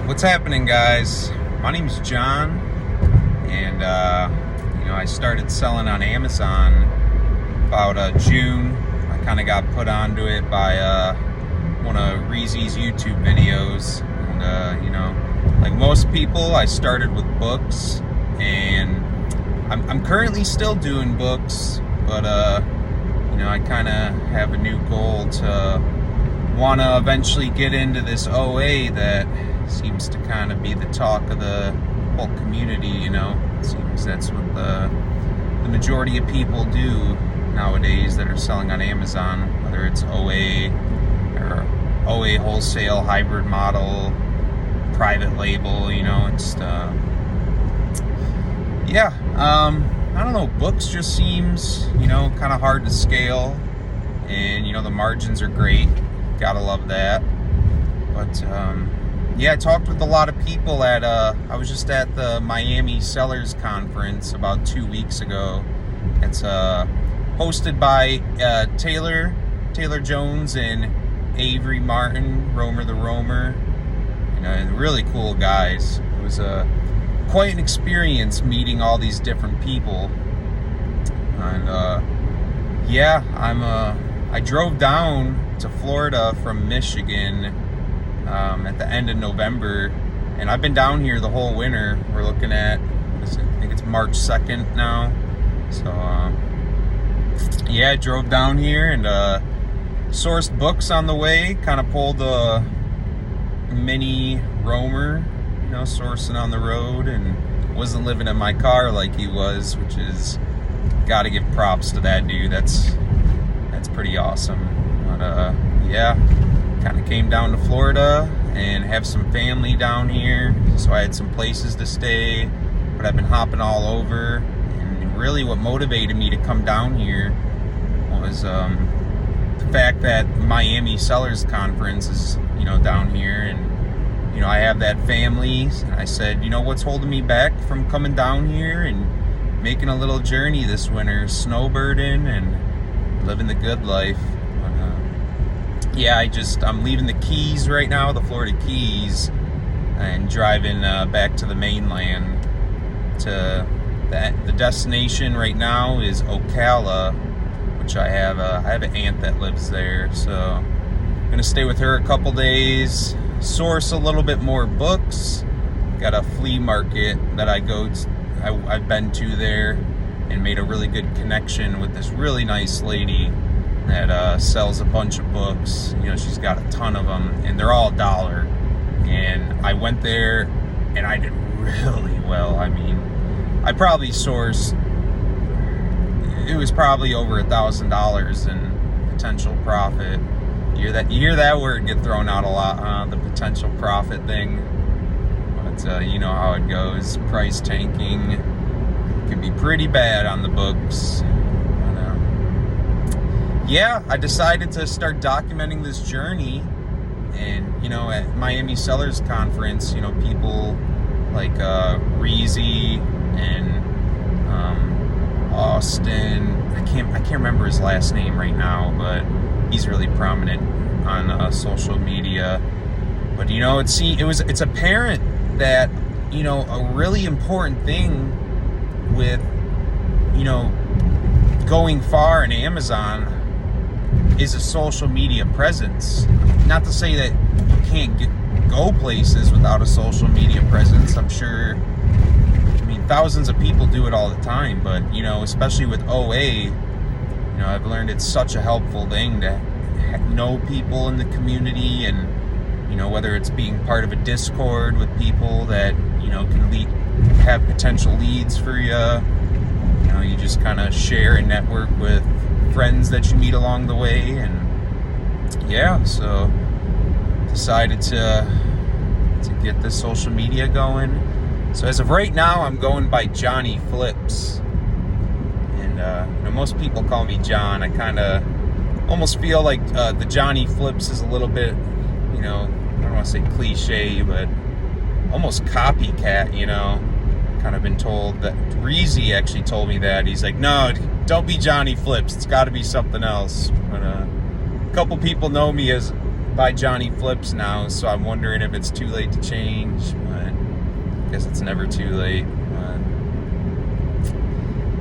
What's happening, guys? My name's John, and I started selling on Amazon about June. I kind of got put onto it by one of Reezy's YouTube videos, and like most people, I started with books, and I'm currently still doing books, but I kind of have a new goal to want to eventually get into this OA that seems to kind of be the talk of the whole community. It seems that's what the majority of people do nowadays that are selling on Amazon, whether it's OA or OA wholesale, hybrid model, private label. I don't know, books just seems kind of hard to scale, and the margins are great, gotta love that. But I talked with a lot of people I was just at the Miami Sellers Conference about 2 weeks ago. It's hosted by Taylor Jones and Avery Martin, Romer the Romer. And really cool guys. It was quite an experience meeting all these different people. And I drove down to Florida from Michigan at the end of November, and I've been down here the whole winter. We're looking at, I think it's March 2nd now. So I drove down here and sourced books on the way, kind of pulled a mini Romer, sourcing on the road, and wasn't living in my car like he was, which is, gotta give props to that dude. That's pretty awesome. But kind of came down to Florida and have some family down here, so I had some places to stay, but I've been hopping all over. And really what motivated me to come down here was the fact that Miami Sellers Conference is down here, and I have that family, and I said, what's holding me back from coming down here and making a little journey this winter, snowbirding and living the good life. I'm leaving the Keys right now, the Florida Keys, and driving back to the mainland. The destination right now is Ocala, which I have an aunt that lives there, so I'm gonna stay with her a couple days, source a little bit more books. Got a flea market that I've been to there, and made a really good connection with this really nice lady that sells a bunch of books. She's got a ton of them, and they're all $1. And I went there, and I did really well. I mean, I probably sourced, it was probably over $1,000 in potential profit. You hear that word get thrown out a lot, the potential profit thing. But you know how it goes. Price tanking can be pretty bad on the books. I decided to start documenting this journey. And at Miami Sellers Conference, people like Reezy and Austin, I can't remember his last name right now, but he's really prominent on social media. But it's apparent that a really important thing with going far in Amazon is a social media presence. Not to say that you can't go places without a social media presence. I'm sure, thousands of people do it all the time, but especially with OA, I've learned it's such a helpful thing to know people in the community, and whether it's being part of a Discord with people that can have potential leads for you. You just kind of share and network with friends that you meet along the way. And so decided to get this social media going. So as of right now, I'm going by Johnny Flips, and most people call me John. I kind of almost feel like the Johnny Flips is a little bit, I don't want to say cliche, but almost copycat. Kind of been told that. Reezy actually told me that. He's like, no, don't be Johnny Flips, it's got to be something else. But a couple people know me as by Johnny Flips now, so I'm wondering if it's too late to change, but I guess it's never too late.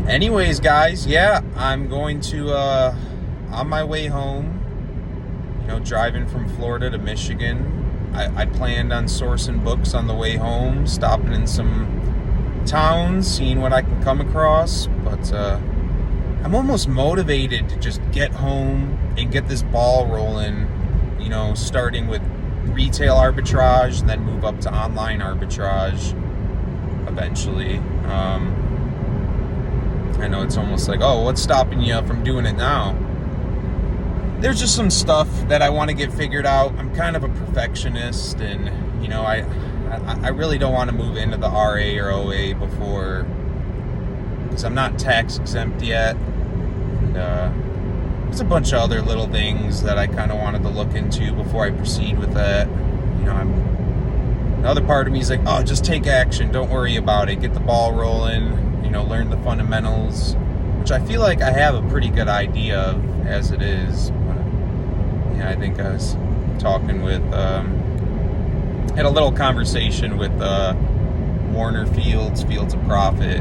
Anyways, guys, yeah, I'm going to, on my way home, driving from Florida to Michigan, I planned on sourcing books on the way home, stopping in some towns, seeing what I can come across, but I'm almost motivated to just get home and get this ball rolling, starting with retail arbitrage, then move up to online arbitrage eventually. I know it's almost like, oh, what's stopping you from doing it now? There's just some stuff that I want to get figured out. I'm kind of a perfectionist, and I really don't want to move into the RA or OA before, because I'm not tax exempt yet. And there's a bunch of other little things that I kind of wanted to look into before I proceed with that. Another part of me is like, oh, just take action. Don't worry about it. Get the ball rolling. Learn the fundamentals, which I feel like I have a pretty good idea of as it is. But, I think I was talking with, had a little conversation with Warner Fields of Profit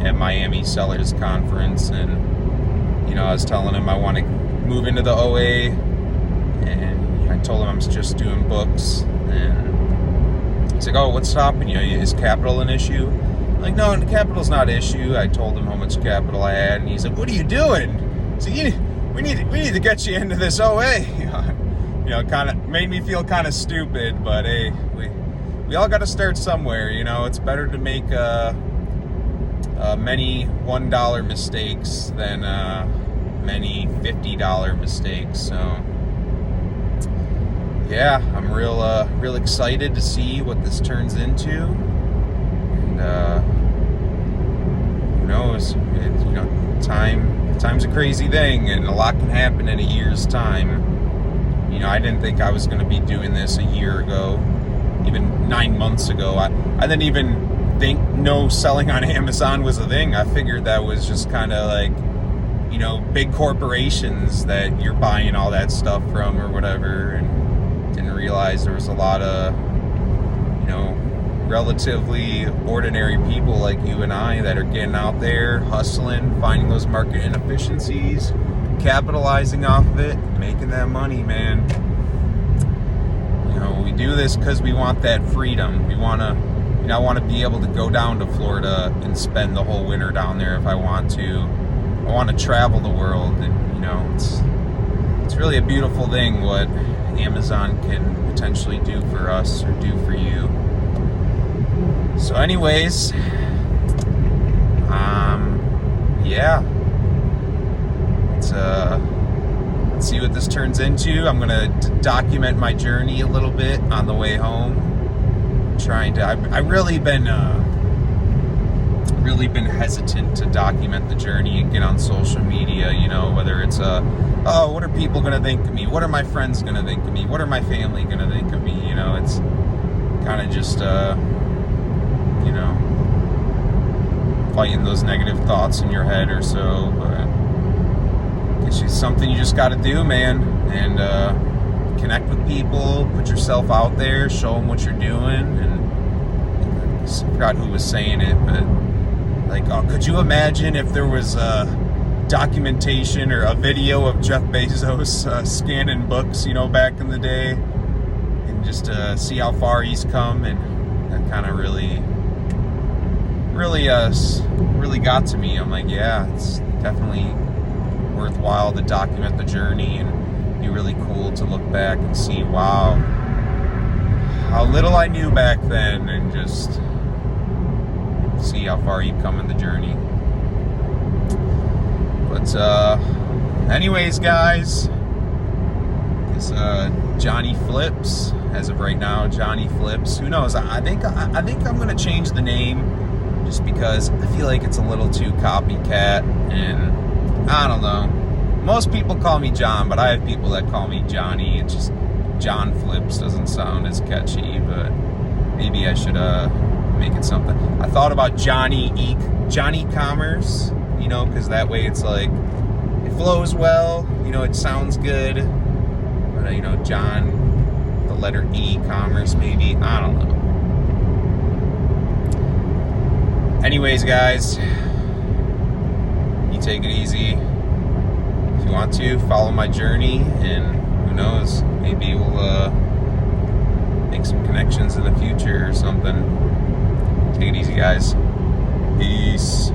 at Miami Sellers Conference, and I was telling him I want to move into the OA, and I told him I'm just doing books, and he's like, oh, what's stopping you? Is capital an issue? I'm like, no, capital's not an issue. I told him how much capital I had, and he's like, what are you doing? So we need to get you into this OA. Kind of made me feel kind of stupid, but hey, we all got to start somewhere. It's better to make many $1 mistakes than many $50 mistakes. So yeah, I'm real excited to see what this turns into, and who knows? Time's a crazy thing, and a lot can happen in a year's time. I didn't think I was going to be doing this a year ago, even 9 months ago. I didn't even think selling on Amazon was a thing. I figured that was just kind of like, big corporations that you're buying all that stuff from or whatever, and didn't realize there was a lot of, relatively ordinary people like you and I that are getting out there, hustling, finding those market inefficiencies, capitalizing off of it, making that money, man. We do this because we want that freedom. We want to, I want to be able to go down to Florida and spend the whole winter down there if I want to. I want to travel the world, and it's really a beautiful thing what Amazon can potentially do for us or do for you. So anyways, yeah, let's see what this turns into. I'm gonna document my journey a little bit on the way home. I've really been hesitant to document the journey and get on social media, whether it's oh, what are people gonna think of me? What are my friends gonna think of me? What are my family gonna think of me? It's kind of just fighting those negative thoughts in your head or so, but it's just something you just got to do, man, and connect with people, put yourself out there, show them what you're doing. And I forgot who was saying it, but like, oh, could you imagine if there was a documentation or a video of Jeff Bezos scanning books, back in the day, and just see how far he's come? And that kind of really got to me. I'm like, yeah, it's definitely worthwhile to document the journey, and be really cool to look back and see, wow, how little I knew back then, and just see how far you've come in the journey. But anyways, guys, this Johnny Flips, as of right now, Johnny Flips. Who knows? I think I'm gonna change the name, just because I feel like it's a little too copycat, and I don't know. Most people call me John, but I have people that call me Johnny. It's just John Flips doesn't sound as catchy, but maybe I should make it something. I thought about Johnny Commerce, because that way it's like, it flows well, it sounds good. But John letter E, commerce maybe. I don't know. Anyways, guys, you take it easy. If you want to, follow my journey, and who knows, maybe we'll make some connections in the future or something. Take it easy, guys. Peace.